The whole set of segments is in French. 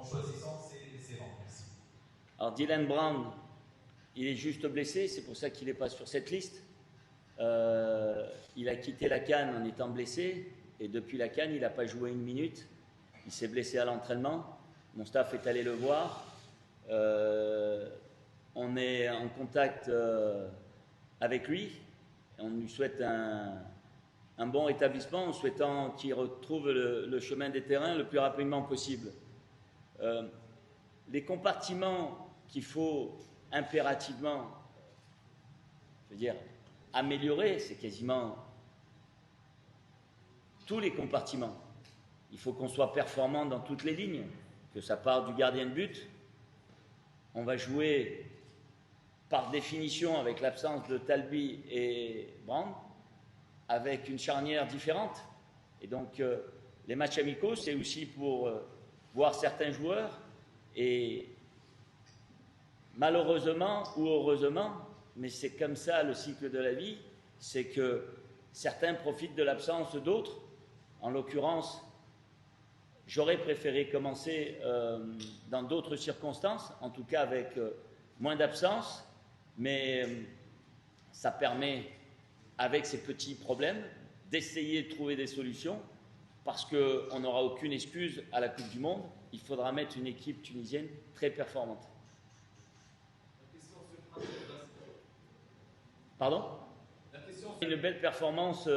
choisissant ses rangs. Merci. Alors Dylan Brown, il est juste blessé, c'est pour ça qu'il n'est pas sur cette liste. Il a quitté la CAN en étant blessé, et depuis la CAN, il n'a pas joué une minute. Il s'est blessé à l'entraînement. Mon staff est allé le voir. On est en contact avec lui. On lui souhaite un bon rétablissement en souhaitant qu'il retrouve le chemin des terrains le plus rapidement possible. Les compartiments qu'il faut impérativement, je veux dire, améliorer, c'est quasiment tous les compartiments. Il faut qu'on soit performant dans toutes les lignes, que ça parte du gardien de but. On va jouer par définition avec l'absence de Talbi et Brand, avec une charnière différente. Et donc, les matchs amicaux, c'est aussi pour voir certains joueurs. Et malheureusement ou heureusement, mais c'est comme ça le cycle de la vie, c'est que certains profitent de l'absence d'autres. En l'occurrence, j'aurais préféré commencer dans d'autres circonstances, en tout cas avec moins d'absence, mais ça permet, avec ces petits problèmes, d'essayer de trouver des solutions, parce qu'on n'aura aucune excuse à la Coupe du Monde. Il faudra mettre une équipe tunisienne très performante. Pardon? Une belle performance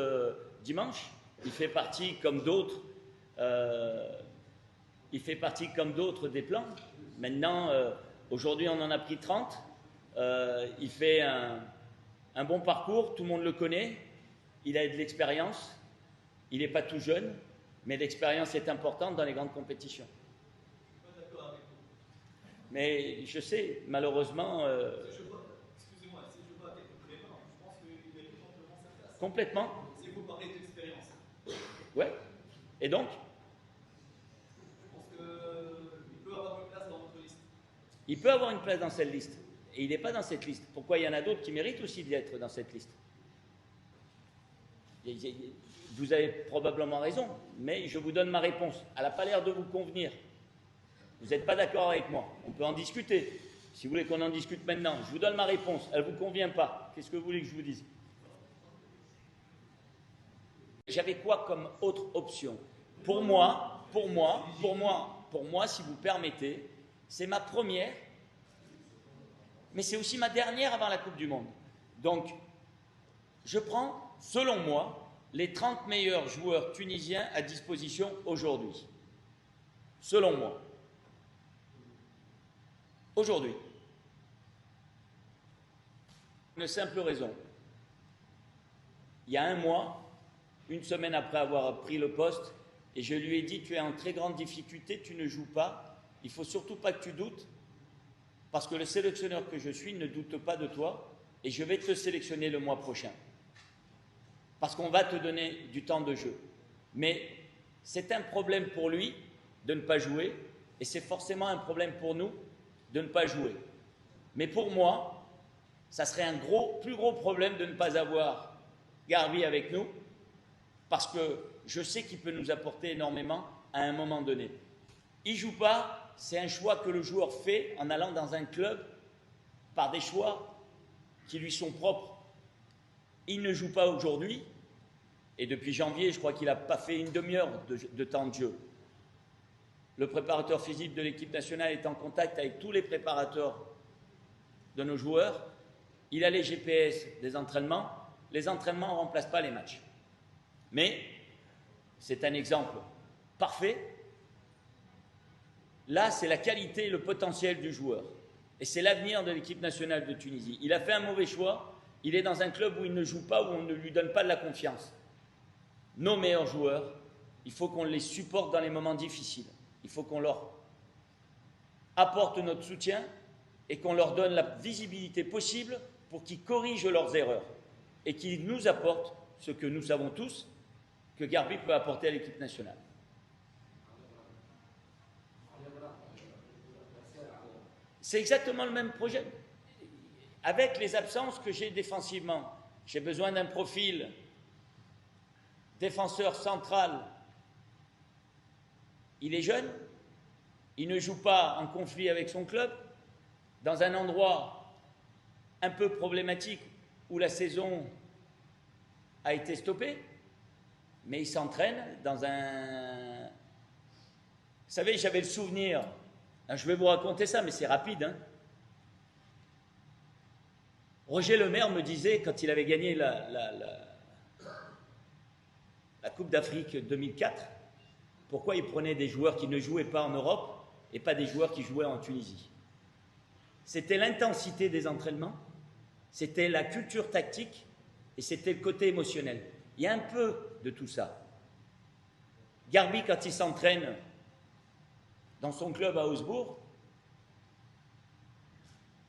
dimanche. Il fait partie comme d'autres. Des plans. Maintenant, aujourd'hui, on en a pris 30. Il fait un bon parcours. Tout le monde le connaît. Il a de l'expérience. Il n'est pas tout jeune, mais l'expérience est importante dans les grandes compétitions. Mais je sais, malheureusement. Excusez-moi, si je vois à quelques prépas, je pense qu'il mérite amplement sa place. Complètement. Si vous parlez d'expérience. Ouais. Et donc? Je pense qu'il peut avoir une place dans votre liste. Il peut avoir une place dans cette liste. Et il n'est pas dans cette liste. Pourquoi il y en a d'autres qui méritent aussi d'être dans cette liste? Vous avez probablement raison, mais je vous donne ma réponse. Elle n'a pas l'air de vous convenir. Vous n'êtes pas d'accord avec moi. On peut en discuter. Si vous voulez qu'on en discute maintenant, je vous donne ma réponse. Elle ne vous convient pas. Qu'est-ce que vous voulez que je vous dise? J'avais quoi comme autre option? Pour moi, si vous permettez, c'est ma première, mais c'est aussi ma dernière avant la Coupe du Monde. Donc, je prends, selon moi, les 30 meilleurs joueurs tunisiens à disposition aujourd'hui. Selon moi. Aujourd'hui. Une simple raison. Il y a un mois, une semaine après avoir pris le poste, et je lui ai dit, tu es en très grande difficulté, tu ne joues pas, il ne faut surtout pas que tu doutes, parce que le sélectionneur que je suis ne doute pas de toi, et je vais te sélectionner le mois prochain. Parce qu'on va te donner du temps de jeu. Mais c'est un problème pour lui de ne pas jouer, et c'est forcément un problème pour nous de ne pas jouer. Mais pour moi, ça serait un plus gros problème de ne pas avoir Garbi avec nous, parce que je sais qu'il peut nous apporter énormément à un moment donné. Il ne joue pas, c'est un choix que le joueur fait en allant dans un club par des choix qui lui sont propres. Il ne joue pas aujourd'hui, et depuis janvier, je crois qu'il n'a pas fait une demi-heure de temps de jeu. Le préparateur physique de l'équipe nationale est en contact avec tous les préparateurs de nos joueurs. Il a les GPS des entraînements. Les entraînements ne remplacent pas les matchs. Mais c'est un exemple parfait. Là, c'est la qualité et le potentiel du joueur. Et c'est l'avenir de l'équipe nationale de Tunisie. Il a fait un mauvais choix. Il est dans un club où il ne joue pas, où on ne lui donne pas de la confiance. Nos meilleurs joueurs, il faut qu'on les supporte dans les moments difficiles. Il faut qu'on leur apporte notre soutien et qu'on leur donne la visibilité possible pour qu'ils corrigent leurs erreurs et qu'ils nous apportent ce que nous savons tous que Garbi peut apporter à l'équipe nationale. C'est exactement le même projet. Avec les absences que j'ai défensivement, j'ai besoin d'un profil défenseur central. Il est jeune, il ne joue pas en conflit avec son club, dans un endroit un peu problématique où la saison a été stoppée, mais il s'entraîne dans un... Vous savez, j'avais le souvenir, je vais vous raconter ça, mais c'est rapide, hein. Roger Lemaire me disait, quand il avait gagné la Coupe d'Afrique 2004, pourquoi il prenait des joueurs qui ne jouaient pas en Europe et pas des joueurs qui jouaient en Tunisie. C'était l'intensité des entraînements, c'était la culture tactique et c'était le côté émotionnel. Il y a un peu de tout ça. Garbi, quand il s'entraîne dans son club à Augsbourg,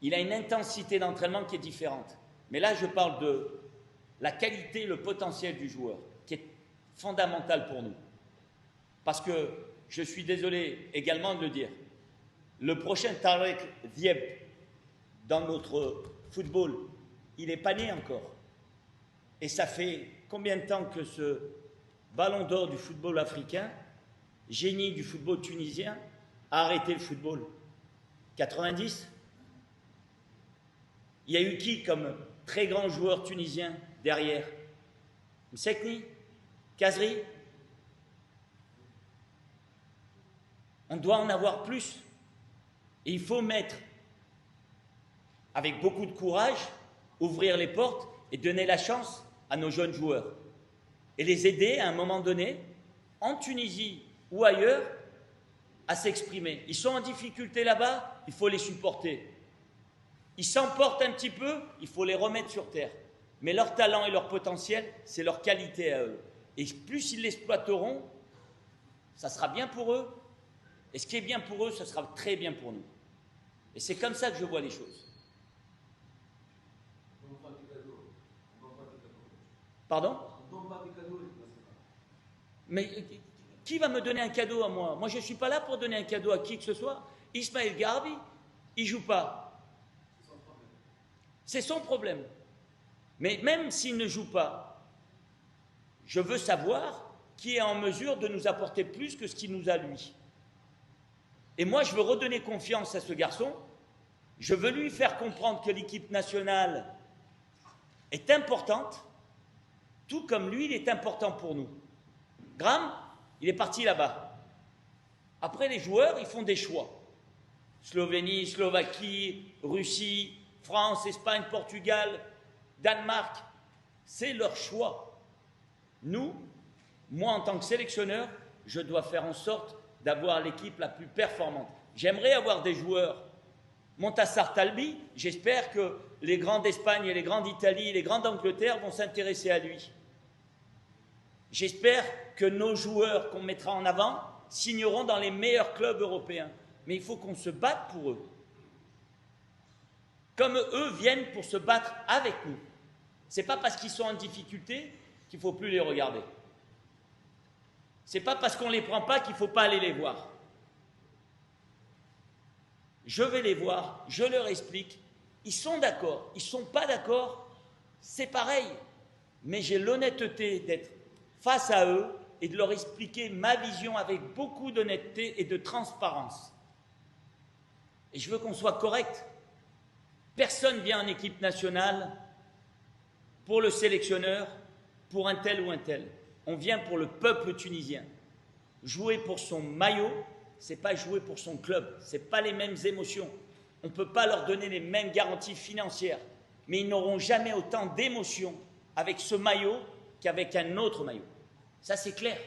il a une intensité d'entraînement qui est différente. Mais là, je parle de la qualité, le potentiel du joueur, qui est fondamental pour nous. Parce que, je suis désolé également de le dire, le prochain Tarek Diep dans notre football, il n'est pas né encore. Et ça fait combien de temps que ce ballon d'or du football africain, génie du football tunisien, a arrêté le football? 90? Il y a eu qui comme très grand joueur tunisien derrière? Msekni? Kazri? On doit en avoir plus. Et il faut mettre, avec beaucoup de courage, ouvrir les portes et donner la chance à nos jeunes joueurs. Et les aider à un moment donné, en Tunisie ou ailleurs, à s'exprimer. Ils sont en difficulté là-bas, il faut les supporter. Ils s'emportent un petit peu, il faut les remettre sur terre. Mais leur talent et leur potentiel, c'est leur qualité à eux. Et plus ils l'exploiteront, ça sera bien pour eux. Et ce qui est bien pour eux, ça sera très bien pour nous. Et c'est comme ça que je vois les choses. Pardon? Mais qui va me donner un cadeau à moi? Moi, je ne suis pas là pour donner un cadeau à qui que ce soit. Ismaël Garbi, il ne joue pas. C'est son problème. Mais même s'il ne joue pas, je veux savoir qui est en mesure de nous apporter plus que ce qu'il nous a lui. Et moi, je veux redonner confiance à ce garçon. Je veux lui faire comprendre que l'équipe nationale est importante, tout comme lui, il est important pour nous. Graham, il est parti là-bas. Après, les joueurs, ils font des choix. Slovénie, Slovaquie, Russie, France, Espagne, Portugal, Danemark, c'est leur choix. Nous, moi en tant que sélectionneur, je dois faire en sorte d'avoir l'équipe la plus performante. J'aimerais avoir des joueurs. Montassar Talbi, j'espère que les grands d'Espagne et les grands d'Italie et les grands d'Angleterre vont s'intéresser à lui. J'espère que nos joueurs qu'on mettra en avant signeront dans les meilleurs clubs européens. Mais il faut qu'on se batte pour eux. Comme eux viennent pour se battre avec nous. Ce n'est pas parce qu'ils sont en difficulté qu'il ne faut plus les regarder. Ce n'est pas parce qu'on ne les prend pas qu'il ne faut pas aller les voir. Je vais les voir, je leur explique. Ils sont d'accord, ils ne sont pas d'accord, c'est pareil. Mais j'ai l'honnêteté d'être face à eux et de leur expliquer ma vision avec beaucoup d'honnêteté et de transparence. Et je veux qu'on soit correct. Personne vient en équipe nationale pour le sélectionneur, pour un tel ou un tel. On vient pour le peuple tunisien. Jouer pour son maillot, ce n'est pas jouer pour son club. Ce n'est pas les mêmes émotions. On ne peut pas leur donner les mêmes garanties financières. Mais ils n'auront jamais autant d'émotions avec ce maillot qu'avec un autre maillot. Ça, c'est clair.